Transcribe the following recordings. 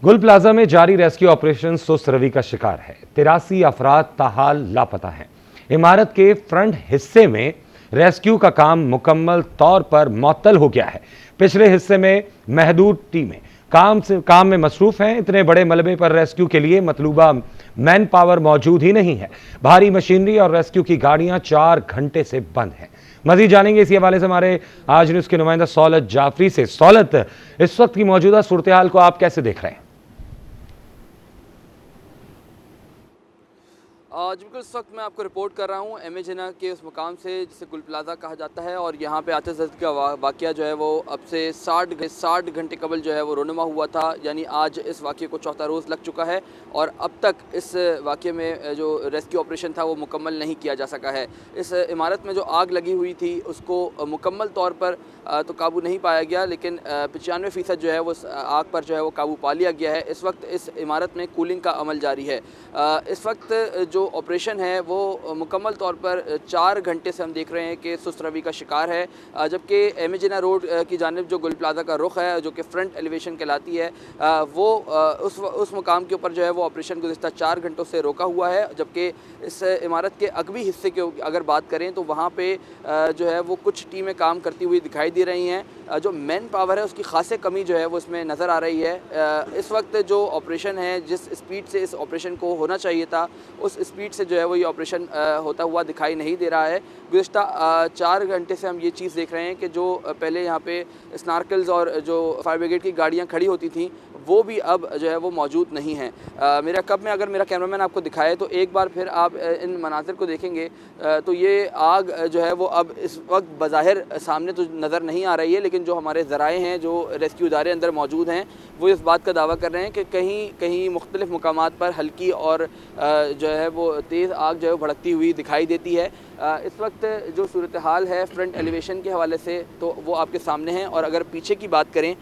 गुल प्लाजा में जारी रेस्क्यू ऑपरेशन सुस्त रवि का शिकार है। 83 अफराद ताहाल लापता हैं। इमारत के फ्रंट हिस्से में रेस्क्यू का काम मुकम्मल तौर पर मुअत्तल हो गया है। पिछले हिस्से में महदूद टीमें काम में मसरूफ हैं। इतने बड़े मलबे पर रेस्क्यू के लिए मतलूबा मैन पावर मौजूद ही नहीं है। भारी मशीनरी और रेस्क्यू की गाड़ियां 4 घंटे से बंद हैं। मजीद जानेंगे इसी हवाले से हमारे आज न्यूज के नुमाइंदा सौलत जाफरी से। सौलत, इस वक्त की मौजूदा सूरत हाल को आप कैसे देख रहे हैं? जी बिल्कुल, इस वक्त मैं आपको रिपोर्ट कर रहा हूँ एम ए जिना के उस मुकाम से जिसे गुल प्लाजा कहा जाता है। और यहाँ पे आतिश का वाक़या जो है वो अब से 60 घंटे कबल जो है वो रोनुमा हुआ था। यानी आज इस वाक़े को चौथा रोज़ लग चुका है और अब तक इस वाक़े में जो रेस्क्यू ऑपरेशन था वो मुकम्मल नहीं किया जा सका है। इस इमारत में जो आग लगी हुई थी उसको मुकम्मल तौर पर तो काबू नहीं पाया गया, लेकिन 95% जो है वो आग पर जो है वो काबू पा लिया गया है। इस वक्त इस इमारत में कूलिंग का अमल जारी है। इस वक्त जो ऑपरेशन है वो मुकम्मल तौर पर 4 घंटे से हम देख रहे हैं कि सुस्त रवि का शिकार है। जबकि एम ए जिना रोड की जानिब जो गुल प्लाजा का रुख है, जो कि फ्रंट एलिवेशन कहलाती है, वो उस मुकाम के ऊपर जो है वो ऑपरेशन गुज़िश्ता 4 घंटों से रोका हुआ है। जबकि इस इमारत के अगवी हिस्से की अगर बात करें तो वहाँ पे जो है वो कुछ टीमें काम करती हुई दिखाई दे रही हैं। जो मैन पावर है उसकी खासी कमी जो है वो इसमें नज़र आ रही है। इस वक्त जो ऑपरेशन है, जिस स्पीड से इस ऑपरेशन को होना चाहिए था, उस स्पीड से जो है वो ये ऑपरेशन होता हुआ दिखाई नहीं दे रहा है। गुज़िश्ता 4 घंटे से हम ये चीज़ देख रहे हैं कि जो पहले यहाँ पे स्नार्कल्स और जो फायर ब्रिगेड की गाड़ियाँ खड़ी होती थीं वो भी अब जो है वो मौजूद नहीं हैं। मेरा कब में अगर मेरा कैमरामैन आपको दिखाए तो एक बार फिर आप इन मनाज़िर को देखेंगे तो ये आग जो है वो अब इस वक्त बज़ाहिर सामने तो नज़र नहीं आ रही है, लेकिन जो हमारे ज़राए हैं, जो रेस्क्यू इदारे अंदर मौजूद हैं, वो इस बात का दावा कर रहे हैं कि कहीं कहीं मुख्तलिफ़ मुकामात पर हल्की और जो है वो तेज़ आग जो है भड़कती हुई दिखाई देती है। इस वक्त जो सूरत हाल है फ्रंट एलिवेशन के हवाले से तो वो आपके सामने है। और अगर पीछे की बात करें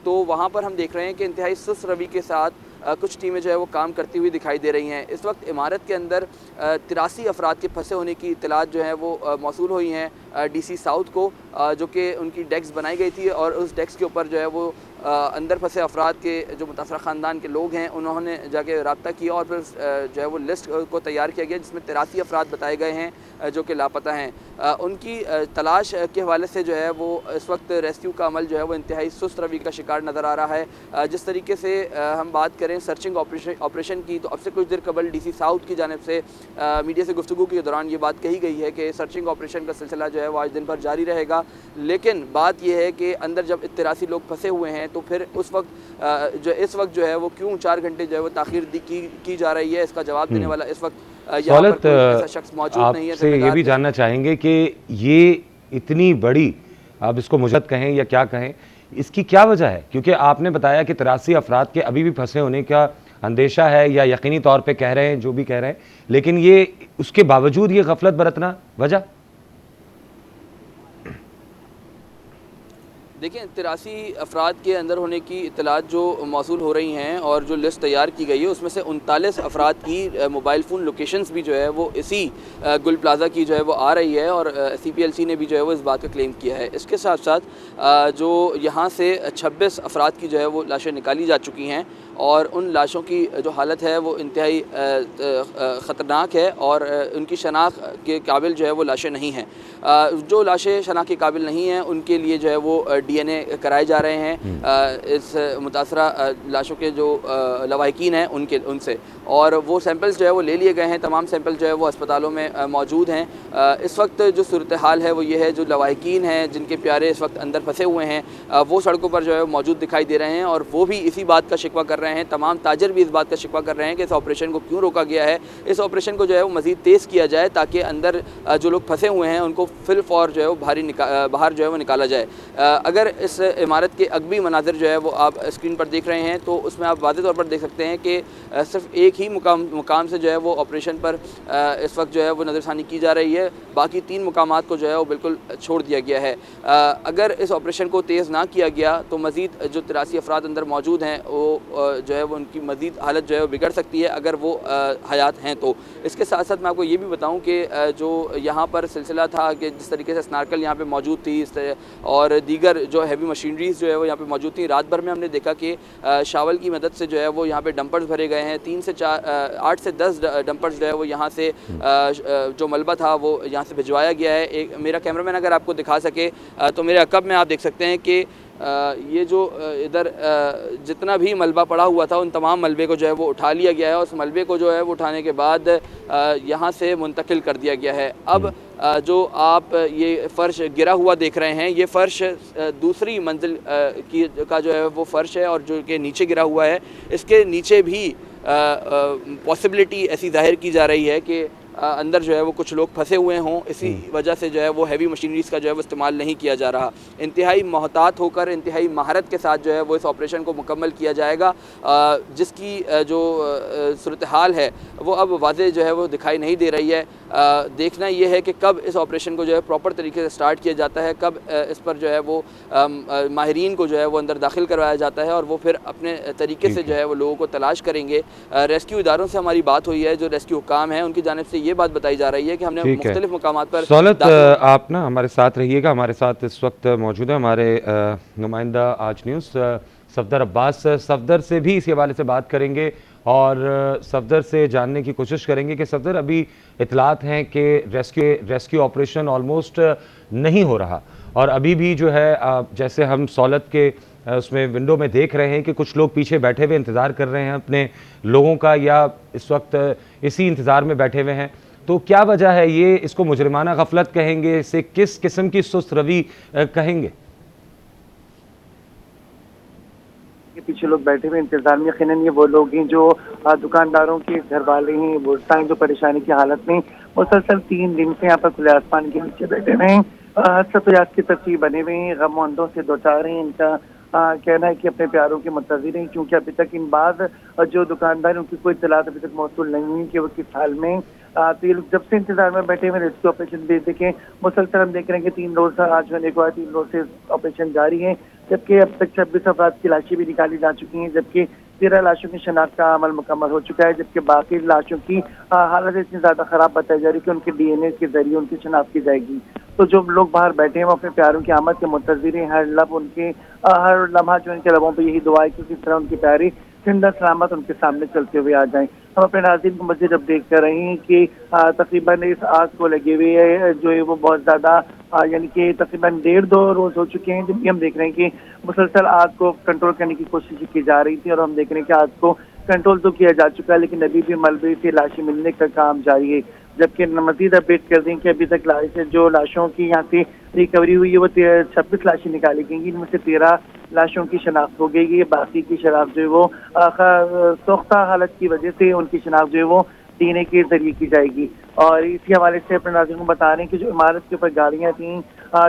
तो वहाँ पर हम देख रहे हैं कि इंतहाई सुस्त रवि के साथ कुछ टीमें जो है वो काम करती हुई दिखाई दे रही हैं। इस वक्त इमारत के अंदर 83 अफराद के फंसे होने की इत्तलात जो है वो मौसूल हुई हैं DC साउथ को, जो कि उनकी डेस्क बनाई गई थी और उस डेस्क के ऊपर जो है वो अंदर फंसे अफराद के जो मुतासरा ख़ानदान के लोग हैं उन्होंने जाके रब्ता किया और फिर जो है वो लिस्ट को तैयार किया गया, जिसमें 83 अफराद बताए गए हैं जो कि लापता हैं। उनकी तलाश के हवाले से जो है वो इस वक्त रेस्क्यू का अमल जो है वो इंतहाई सुस्त रवि का शिकार नज़र आ रहा है। जिस तरीके से हम बात करें सर्चिंग ऑपरेशन की, तो अब से कुछ देर कबल DC साउथ की जानिब से मीडिया से गुफ्तगू के दौरान ये बात कही गई है कि सर्चिंग ऑपरेशन का सिलसिला जो है वो आज दिन भर जारी रहेगा। लेकिन बात यह है कि अंदर जब 83 लोग फंसे हुए हैं तो फिर उस वक्त इस वक्त जो है वो क्यों 4 घंटे जो है वो ताख़ीर की जा रही है, इसका जवाब देने वाला इस वक्त सौलत, ऐसा शख्स मौजूद नहीं है। आपसे ये भी जानना चाहेंगे कि ये इतनी बड़ी, आप इसको मुजद कहें या क्या कहें, इसकी क्या वजह है? क्योंकि आपने बताया कि 83 अफराद के अभी भी फंसे होने का अंदेशा है या यकीनी तौर पे कह रहे हैं जो भी कह रहे हैं, लेकिन ये उसके बावजूद ये गफलत बरतना वजह? देखिए, 83 अफराद के अंदर होने की इत्तलात जो मौसूल हो रही हैं और जो लिस्ट तैयार की गई है उसमें से 39 अफराद की मोबाइल फ़ोन लोकेशंस भी जो है वो इसी गुल प्लाजा की जो है वो आ रही है और CPLC ने भी जो है वो इस बात का क्लेम किया है। इसके साथ साथ जो यहाँ से 26 अफराद की जो है वो लाशें निकाली जा चुकी हैं और उन लाशों की जो हालत है वो इंतहाई ख़तरनाक है और उनकी शनाख्त के काबिल जो है वो लाशें नहीं हैं। जो लाशें शनाख्त के काबिल नहीं हैं उनके लिए जो है वो DNA कराए जा रहे हैं इस मुतासरा लाशों के जो लवाहिकीन हैं उनसे, और वो सैंपल्स जो है वो ले लिए गए हैं। तमाम सैंपल जो है वो अस्पतालों में मौजूद हैं। इस वक्त जो सूरत हाल है वो ये है, जो लवाहिकीन हैं जिनके प्यारे इस वक्त अंदर फंसे हुए हैं वो सड़कों पर जो है मौजूद दिखाई दे रहे हैं और वो भी इसी बात का शिकवा कर रहे हैं। तमाम ताजर भी इस बात का शिकवा कर रहे हैं कि इस ऑपरेशन को क्यों रोका गया है। इस ऑपरेशन को जो है वो मज़ीद तेज़ किया जाए ताकि अंदर जो लोग फंसे हुए हैं उनको फिल फौर जो है वो बाहर जो है वो निकाला जाए। अगर इस इमारत के अगबी मनाजिर जो है वो आप स्क्रीन पर देख रहे हैं तो उसमें आप वाज़ेह तौर पर देख सकते हैं कि सिर्फ एक ही मुकाम से जो है वो ऑपरेशन पर इस वक्त जो है वो नज़रसानी की जा रही है। बाकी 3 मुकामात को जो है वो बिल्कुल छोड़ दिया गया है। अगर इस ऑपरेशन को तेज़ ना किया गया तो मज़ीद जो 83 अफराद अंदर मौजूद हैं वो जो है वो उनकी मज़ीद हालत जो है वो बिगड़ सकती है अगर वो हयात हैं तो। इसके साथ साथ मैं आपको ये भी बताऊँ कि जो यहाँ पर सिलसिला था कि जिस तरीके से स्नार्कल यहाँ पर मौजूद थी और दीगर जो हैवी मशीनरीज जो है वो यहाँ पे मौजूद थी। रात भर में हमने देखा कि शावल की मदद से जो है वो यहाँ पे डंपर्स भरे गए हैं। 8 से 10 डंपर्स जो है वो यहाँ से जो मलबा था वो यहाँ से भिजवाया गया है। एक मेरा कैमरामैन अगर आपको दिखा सके तो मेरे अकब में आप देख सकते हैं कि ये जो इधर जितना भी मलबा पड़ा हुआ था उन तमाम मलबे को जो है वो उठा लिया गया है और उस मलबे को जो है वो उठाने के बाद यहाँ से मुंतकिल कर दिया गया है। अब जो आप ये फ़र्श गिरा हुआ देख रहे हैं, ये फ़र्श दूसरी मंजिल का जो है वो फ़र्श है और जो कि नीचे गिरा हुआ है, इसके नीचे भी पॉसिबिलिटी ऐसी जाहिर की जा रही है कि अंदर जो है वो कुछ लोग फंसे हुए हों, इसी वजह से जो है वो हैवी मशीनरीज़ का जो है वो इस्तेमाल नहीं किया जा रहा। इंतहाई मोहतात होकर, इंतहाई महारत के साथ जो है वो इस ऑपरेशन को मुकम्मल किया जाएगा, जिसकी जो सूरत हाल है वो अब वाज़े जो है वो दिखाई नहीं दे रही है। देखना ये है कि कब इस ऑपरेशन को जो है प्रॉपर तरीके से स्टार्ट किया जाता है, कब इस पर जो है वो माहिरीन को जो है वो अंदर दाखिल करवाया जाता है और वो फिर अपने तरीके से जो है वो लोगों को तलाश करेंगे। रेस्क्यू इदारों से हमारी बात हुई है, जो रेस्क्यू हुकाम है उनकी जानिब से ये बात बताई जा रही है कि हमने मुख्तलिफ मुकामात पर। सौलत, आप ना हमारे साथ रहिएगा। हमारे साथ इस वक्त मौजूद है हमारे नुमाइंदा आज न्यूज़ सफदर अब्बास। सफदर से भी इस हवाले से बात करेंगे और सफदर से जानने की कोशिश करेंगे कि सफदर, अभी इतलात हैं कि रेस्क्यू ऑपरेशन ऑलमोस्ट नहीं हो रहा और अभी भी जो है जैसे हम सौलत के उसमें विंडो में देख रहे हैं कि कुछ लोग पीछे बैठे हुए इंतज़ार कर रहे हैं अपने लोगों का, या इस वक्त इसी इंतज़ार में बैठे हुए हैं। तो क्या वजह है ये? इसको मुजरिमाना गफलत कहेंगे, इसे किस किस्म की सुस्त रवि कहेंगे? पीछे लोग बैठे हुए इंतजार में, यकीनन ये वो लोग हैं जो दुकानदारों के घर वाले हैं, वो जो परेशानी की हालत में मुसलसल 3 दिन से यहाँ पर खुले आसमान के नीचे बैठे हुए हैं। सतयात की तरतीब बने हुए हैं, गम-ओ-अंदों से दो चार हैं। इनका कहना है कि अपने प्यारों के मुंतज़िर हैं, क्योंकि अभी तक इन बाद जो दुकानदार उनकी कोई इत्तलात अभी तक मौसूल नहीं हुई कि वो किस हाल में। तो ये लोग जब से इंतजार में बैठे हुए रेस्क्यू ऑपरेशन भी देखें, मुसलसल हम देख रहे हैं कि 3 रोज आज होने के बाद 3 रोज से ऑपरेशन जारी है, जबकि अब तक 26 अफराद की लाशें भी निकाली जा चुकी हैं, जबकि 13 लाशों की शनाख्त का अमल मुकम्मल हो चुका है, जबकि बाकी लाशों की हालत इतनी ज़्यादा ख़राब बताई जा रही है कि उनके DNA के जरिए उनकी शनाख्त की जाएगी। तो जो लोग बाहर बैठे हैं वो अपने प्यारों की आमद के मुंतज़िर हैं। हर लम्हा जो उनके लबों पर यही दुआ है कि किस तरह उनके प्यारे जिंदा सलामत उनके सामने चलते हुए आ जाएं। हम अपने नाज़रीन को मज़ीद अपडेट कर रहे हैं कि तकरीबन इस आग को लगे हुए है जो है वो बहुत ज़्यादा यानी कि तकरीबन 1.5-2 रोज़ हो चुके हैं, जबकि हम देख रहे हैं कि मुसलसल आग को कंट्रोल करने की कोशिश की जा रही थी और हम देख रहे हैं कि आग को कंट्रोल तो किया जा चुका है, लेकिन अभी भी मलबे से लाशें मिलने का काम जारी है। जबकि मजीद अपडेट कर दें कि अभी तक जो लाशों की यहाँ से रिकवरी हुई है वो 26 लाशें निकाली गई, इनमें से 13 लाशों की शनाख्त हो गई है। बाकी की शनाख्त जो है वो सोख्ता हालत की वजह से उनकी शनाख्त जो है वो DNA के जरिए की जाएगी। और इसी हवाले से अपने नाज़रीन को बता रहे हैं कि जो इमारत के ऊपर गाड़ियाँ थीं,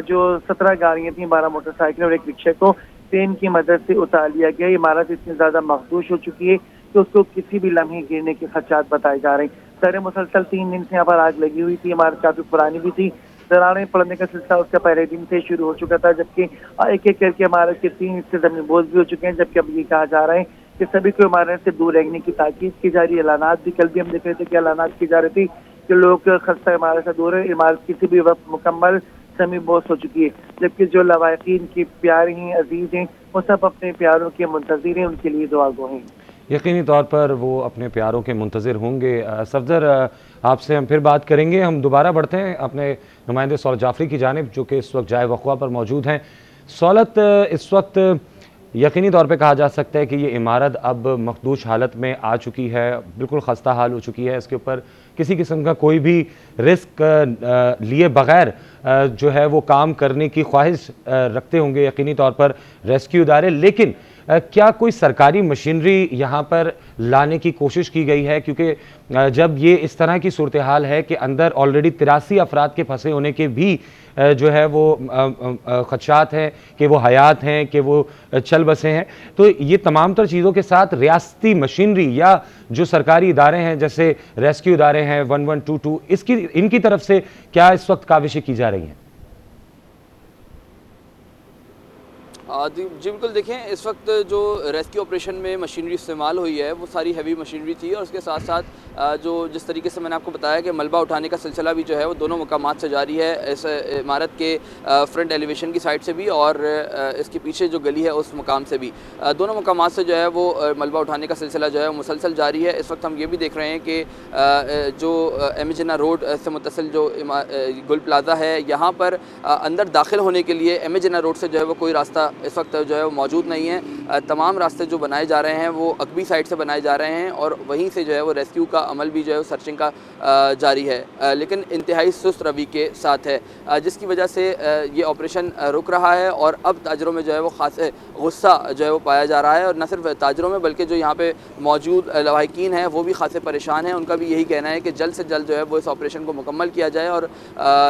जो 17 गाड़ियाँ थीं, 12 मोटरसाइकिल और एक रिक्शे को ट्रेन की मदद से उतार लिया गया। इमारत इतनी ज़्यादा मखदूश हो चुकी है कि उसको किसी भी लम्हे गिरने के खदशात बताए जा रहे हैं। सर मुसलसल 3 दिन से यहाँ पर आग लगी हुई थी, इमारत काफ़ी पुरानी भी थी, दरारें पड़ने का सिलसिला उसका पहले दिन से शुरू हो चुका था, जबकि एक-एक करके इमारत के 3 हिस्से जमीन बोझ भी हो चुके हैं। जबकि अब ये कहा जा रहा है कि सभी को इमारत से दूर रहने की ताकीद की जा रही है। ऐलानात भी कल भी हम देख रहे थे कि ऐलानात की जा रही थी कि लोग खस्ता इमारत से दूर है, इमारत किसी भी वक्त मुकम्मल जमीन बोझ हो चुकी है। जबकि जो लवाकिन की प्यारे हैं, अजीज हैं, वो सब अपने प्यारों के मुंतज़िर हैं, उनके लिए दुआ गो हैं। यकीनी तौर पर वो अपने प्यारों के मुंतज़िर होंगे। सफदर, आपसे हम फिर बात करेंगे। हम दोबारा बढ़ते हैं अपने नुमाइंदे सौलत जाफरी की जानिब, जो कि इस वक्त जाए वक़्वा पर मौजूद हैं। सौलत, इस वक्त यकीनी तौर पे कहा जा सकता है कि ये इमारत अब मखदूश हालत में आ चुकी है, बिल्कुल खस्ता हाल हो चुकी है। इसके ऊपर किसी किस्म का कोई भी रिस्क लिए बग़ैर जो है वो काम करने की ख्वाहिश रखते होंगे यकीनी तौर पर रेस्क्यू इदारे। लेकिन क्या कोई सरकारी मशीनरी यहाँ पर लाने की कोशिश की गई है? क्योंकि जब ये इस तरह की सूरत हाल है कि अंदर ऑलरेडी 83 अफराद के फंसे होने के भी जो है वो खदशात हैं कि वो हयात हैं, कि वो चल बसे हैं, तो ये तमाम तर चीज़ों के साथ रियासती मशीनरी या जो सरकारी इदारे हैं जैसे रेस्क्यू इदारे हैं 1122, इनकी तरफ से क्या इस वक्त काविशें की जा रही हैं? जी बिल्कुल, देखें इस वक्त जो रेस्क्यू ऑपरेशन में मशीनरी इस्तेमाल हुई है वो सारी हैवी मशीनरी थी और उसके साथ साथ जो जिस तरीके से मैंने आपको बताया कि मलबा उठाने का सिलसिला भी जो है वो दोनों मकामात से जारी है, इस इमारत के फ्रंट एलिवेशन की साइड से भी और इसके पीछे जो गली है उस मकाम से भी, दोनों मकामात से जो है वो मलबा उठाने का सिलसिला जो है मुसलसल जारी है। इस वक्त हम ये भी देख रहे हैं कि जो एम रोड से मुत्तसिल जो गुल प्लाजा है यहाँ पर अंदर दाखिल होने के लिए एम रोड से जो है वो कोई रास्ता इस वक्त जो है वो मौजूद नहीं है। तमाम रास्ते जो बनाए जा रहे हैं वो अकबी साइड से बनाए जा रहे हैं और वहीं से जो है वो रेस्क्यू का अमल भी जो है वो सर्चिंग का जारी है, लेकिन इंतहाई सुस्त रवि के साथ है, जिसकी वजह से ये ऑपरेशन रुक रहा है और अब ताजरों में जो है वो ख़ास गुस्सा जो है वो पाया जा रहा है और न सिर्फ ताजरों में बल्कि जो यहाँ पे मौजूद लवाहिकीन हैं वो भी खासे परेशान हैं। उनका भी यही कहना है कि जल्द से जल्द जो है वो इस ऑपरेशन को मुकम्मल किया जाए और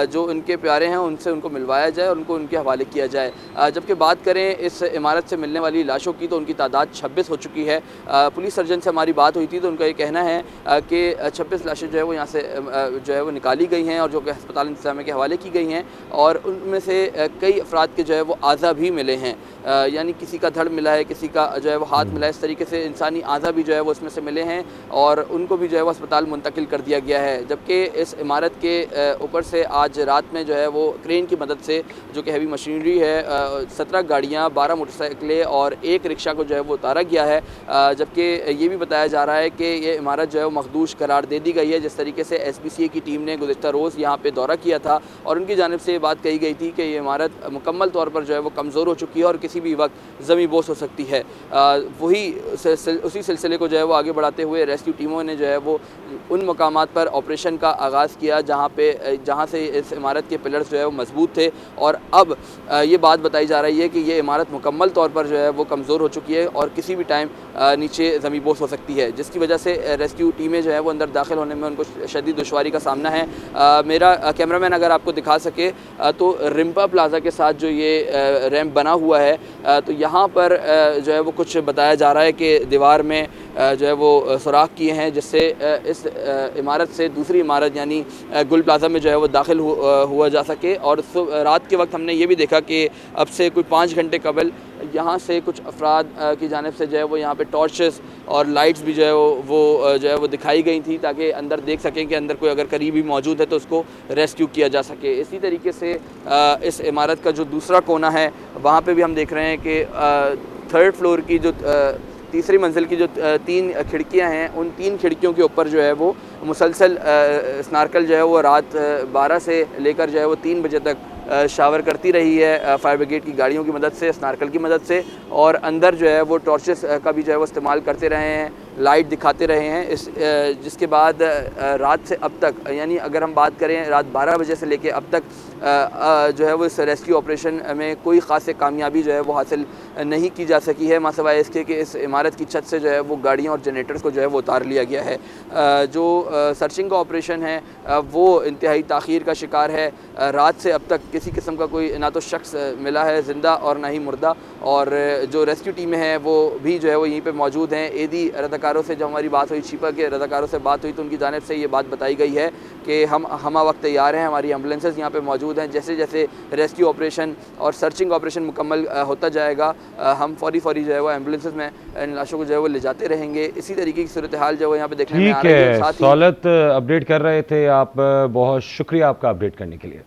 जो उनके प्यारे हैं उनसे उनको मिलवाया जाए और उनको उनके हवाले किया जाए। जबकि बात करें इस इमारत से मिलने वाली लाशों की तो उनकी तादाद 26 हो चुकी है। पुलिस सर्जन से हमारी बात हुई थी तो उनका ये कहना है कि 26 लाशें जो है वो यहाँ से जो है वो निकाली गई हैं और जो कि अस्पताल इंतजामिया के हवाले की गई हैं और उनमें से कई अफराद के जो है वो आज़ा भी मिले हैं, यानी किसी का धड़ मिला है, किसी का जो है वो हाथ मिला है, इस तरीके से इंसानी आज़ा भी जो है वो उसमें से मिले हैं और उनको भी जो है वो अस्पताल मुंतकिल कर दिया गया है। जबकि इस इमारत के ऊपर से आज रात में जो है वो क्रेन की मदद से जो कि हैवी मशीनरी है 17 गाड़ियाँ, 12 मोटरसाइकिलें और एक रिक्शा को जो है वो उतारा गया है। जबकि ये भी बताया जा रहा है कि ये इमारत जो है वो मखदूश करार दे दी गई है। जिस तरीके से SPCA की टीम ने गुज़िश्ता रोज़ यहाँ पे दौरा किया था और उनकी जानिब से ये बात कही गई थी कि ये इमारत मुकम्मल तौर पर जो है वो कमज़ोर हो चुकी है और किसी भी वक्त ज़मीं बोस हो सकती है। उसी सिलसिले को जो है वो आगे बढ़ाते हुए रेस्क्यू टीमों ने जो है वो उन मकामात पर ऑपरेशन का आगाज़ किया जहाँ से इस इमारत के पिलर्स जो है वो मजबूत थे और अब ये बात बताई जा रही है कि ये इमारत मुकम्मल तौर पर जो है वो कमज़ोर हो चुकी है और किसी भी टाइम नीचे ज़मीन बोस हो सकती है, जिसकी वजह से रेस्क्यू टीमें जो है वो अंदर दाखिल होने में उनको शदीद दुश्वारी का सामना है। मेरा कैमरामैन अगर आपको दिखा सके तो रिम्पा प्लाजा के साथ जो ये रैंप बना हुआ है तो यहाँ पर जो है वो कुछ बताया जा रहा है कि दीवार में जो है वो सुराख किए हैं जिससे इस इमारत से दूसरी इमारत यानी गुल प्लाजा में जो है वो दाखिल हुआ जा सके। और रात के वक्त हमने ये भी देखा कि अब से कोई 5 घंटे कबल यहाँ से कुछ अफराद की जानिब से जो है वो यहाँ पे टॉर्चेस और लाइट्स भी जो है वो जो है वो दिखाई गई थी ताकि अंदर देख सकें कि अंदर कोई अगर करीबी मौजूद है तो उसको रेस्क्यू किया जा सके। इसी तरीके से इस इमारत का जो दूसरा कोना है वहाँ पे भी हम देख रहे हैं कि 3rd फ्लोर की जो तीसरी मंजिल की जो 3 खिड़कियाँ हैं उन 3 खिड़कियों के ऊपर जो है वो मुसलसल स्नार्कल जो है वो रात 12 से लेकर जो है वो 3 बजे तक शावर करती रही है फायर ब्रिगेड की गाड़ियों की मदद से, स्नार्कल की मदद से, और अंदर जो है वो टॉर्चेस का भी जो है वो इस्तेमाल करते रहे हैं, लाइट दिखाते रहे हैं। जिसके बाद रात से अब तक, यानी अगर हम बात करें रात 12 बजे से लेके अब तक जो है वो इस रेस्क्यू ऑपरेशन में कोई ख़ास कामयाबी जो है वो हासिल नहीं की जा सकी है, मासिवाय इसके कि इस इमारत की छत से जो है वो गाड़ियाँ और जनरेटर्स को जो है वो उतार लिया गया है। जो सर्चिंग का ऑपरेशन है वो इंतहाई ताख़ीर का शिकार है। रात से अब तक किसी किस्म का कोई ना तो शख्स मिला है ज़िंदा और ना ही मुर्दा, और जो रेस्क्यू टीमें हैं वो भी जो है वो यहीं पे मौजूद हैं। एदी रज़ाकारों से जब हमारी बात हुई, छिपा के रज़ाकारों से बात हुई तो उनकी जानिब से ये बात बताई गई है कि हम वक्त तैयार हैं, हमारी एम्बुलेंसेस यहाँ पे मौजूद हैं। जैसे जैसे रेस्क्यू ऑपरेशन और सर्चिंग ऑपरेशन मुकम्मल होता जाएगा हम फौरी जो है वो एम्बुलेंसेस में इन लाशों को जो है वो ले जाते रहेंगे। इसी तरीके की सूरत हाल जो है यहाँ पे देखने में आ रही है। ठीक है, सौलत अपडेट कर रहे थे आप, बहुत शुक्रिया आपका अपडेट करने के लिए।